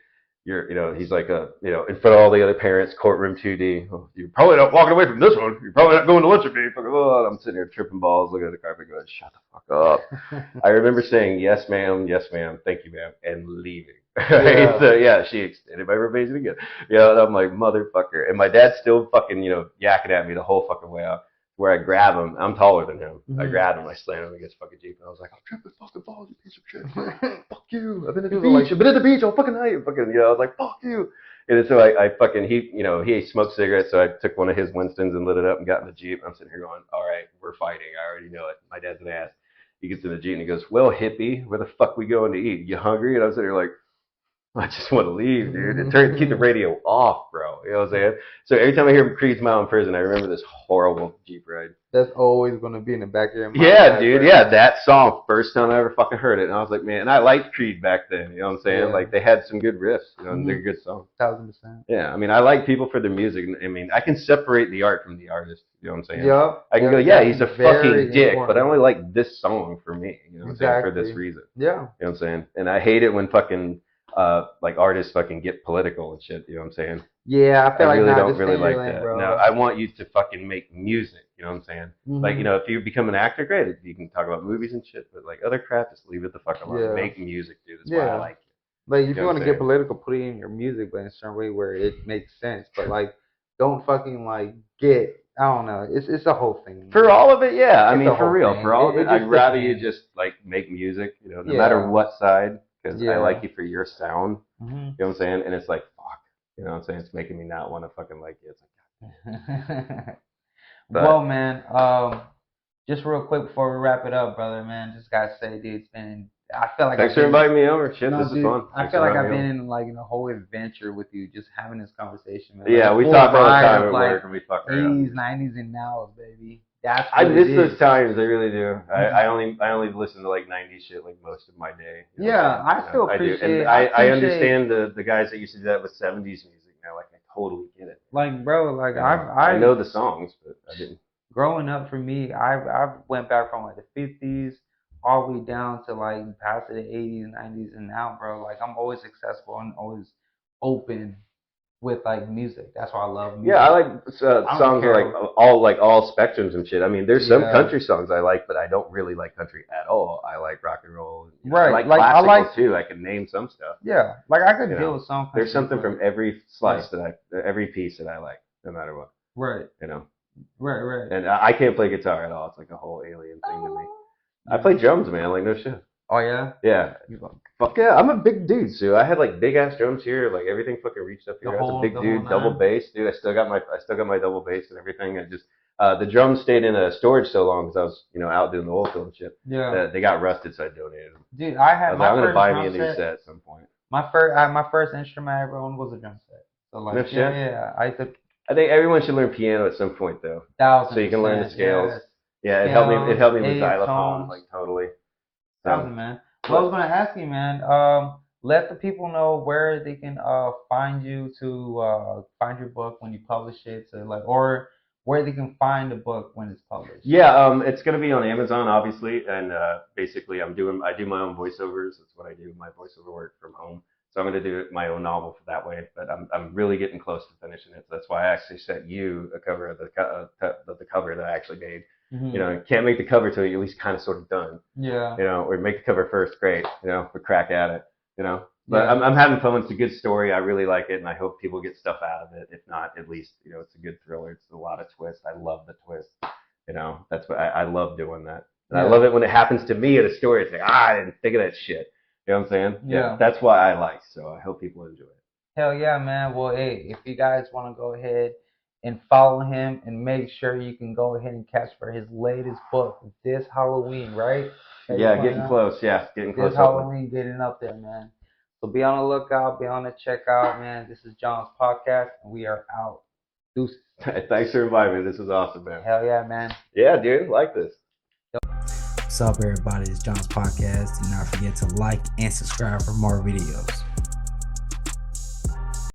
He's like in front of all the other parents, courtroom 2D. Oh, you're probably not walking away from this one. You're probably not going to lunch with me. Oh, I'm sitting here tripping balls, looking at the carpet, going, "Shut the fuck up." I remember saying, "Yes, ma'am. Yes, ma'am. Thank you, ma'am," and leaving. Yeah. So yeah, she extended my probation again. And I'm like, motherfucker. And my dad's still fucking, yakking at me the whole fucking way out. Where I grab him, I'm taller than him. I grab him, I slam him against fucking Jeep, and I was like, "I'm tripping fucking balls, you piece of shit. Fuck you. I've been at the beach. I've been at the beach all fucking night." Fucking, I was like, "Fuck you." And so I fucking, he smoked cigarettes, so I took one of his Winstons and lit it up and got in the Jeep. I'm sitting here going, "All right, we're fighting. I already know it." My dad's an ass. He gets in the Jeep and he goes, "Well, hippie, where the fuck we going to eat? You hungry?" And I'm sitting here like, "I just want to leave, dude. And keep the radio off, bro." You know what I'm saying? So every time I hear Creed's "My Own Prison," I remember this horrible Jeep ride. That's always gonna be in the back of your mind. Yeah, dude. Yeah, that song, first time I ever fucking heard it. And I was like, man, and I liked Creed back then. You know what I'm saying? Yeah. Like, they had some good riffs, and they're good songs. 1000%. Yeah, I mean, I like people for their music. I mean, I can separate the art from the artist. You know what I'm saying? Yep. I can go, yeah, he's a fucking dick, but I only like this song for me. You know what I'm saying? For this reason. Yeah. You know what I'm saying? And I hate it when fucking like artists fucking get political and shit. You know what I'm saying? Yeah, I feel I like really nah, don't just really stay in like your lane, that. bro. No, I want you to fucking make music. You know what I'm saying? Like, if you become an actor, great. You can talk about movies and shit, but like other crap, just leave it the fuck alone. Yeah. Make music, dude. That's why I like it. Like, if You you know want what to I'm get political, put it in your music, but in a certain way where it makes sense. But like, don't fucking like get. I don't know. It's a whole thing. For all of it, yeah. I It's mean, a for whole real. thing. For all of It it, I'd just rather you depends. just like make music, no Yeah. matter what side, because I Yeah. like you for your sound. Mhm. You know what I'm saying? And it's like, fuck. You know what I'm saying? It's making me not want to fucking like you. It's like, But- Well, man, just real quick before we wrap it up, brother, man, just gotta say, dude, it's been. I feel like thanks I've for been- inviting me over. Shit, No, this is dude, fun. I Thanks feel for like I've having me been in a whole adventure with you, just having this conversation, man. Yeah, Like, we full talk all the ride time of, at like, work and we fuck around. 80s, 90s, and nows, baby. That's I what miss it those is. times. I really do. I only listen to like 90s shit like most of my day. You know Yeah, what I'm saying? I still I do. appreciate. And I understand the guys that used to do that with 70s music now. Like, I totally get it. Like, bro, like I know the songs, but I didn't. Growing up for me, I went back from like the 50s all the way down to like past the 80s, 90s, and now, bro. Like, I'm always accessible and always open with like music. That's why I love music. Yeah, I like don't songs care. like all spectrums and shit. I mean, there's some Yeah. country songs I like, but I don't really like country at all. I like rock and roll. Right, I like like, I classical like- too. I can name some stuff. Yeah, like I could You deal know, with some. There's country, something but- from every slice every piece that I like, no matter what. Right, You know, right. and I can't play guitar at all. It's like a whole alien thing to me. I play drums, man. Like, no shit. Oh yeah. Yeah. Fuck yeah, I'm a big dude, so I had like big ass drums here, like everything fucking reached up here. I was a big dude, double nine. bass, dude. I still got my double bass and everything. I just the drums stayed in storage so long because I was out doing the oil field and shit. Yeah. That they got rusted, so I donated them. Dude, I I had was my like, I'm gonna first buy drum me a new set. set at some point. My first instrument I ever owned was a drum set. So like, No shit? yeah. I took I think everyone should learn piano at some point though, 1,000%. so you can learn the scales. Yes. Yeah, it helped me. It helped me with Scales, xylophone, tones. like totally. 1,000, man. Well, I was gonna ask you, man. Let the people know where they can find you to find your book when you publish it, or where they can find the book when it's published. Yeah, it's gonna be on Amazon, obviously, and basically I do my own voiceovers. That's what I do, my voiceover work from home. So I'm gonna do my own novel for that way. But I'm really getting close to finishing it. So that's why I actually sent you a cover of the cover that I actually made. Mhm. You can't make the cover till you're at least kind of sort of done. Yeah. Or make the cover first, great. We crack at it. But Yeah. I'm having fun. It's a good story. I really like it, and I hope people get stuff out of it. If not, at least it's a good thriller. It's a lot of twists. I love the twist. That's what I love doing that. And I love it when it happens to me at a story. It's like, I didn't think of that shit. You know what I'm saying? Yeah. That's why I like. So I hope people enjoy it. Hell yeah, man. Well, hey, if you guys want to go ahead and follow him and make sure you can go ahead and catch for his latest book this Halloween, right? Yeah, getting close. Yeah, getting close. This Halloween, getting up there, man. So be on the lookout, be on the checkout, man. This is John's podcast, and we are out. Deuces. Thanks for inviting me. This is awesome, man. Hell yeah, man. Yeah, dude, like this. What's up, everybody? It's John's podcast. Do not forget to like and subscribe for more videos.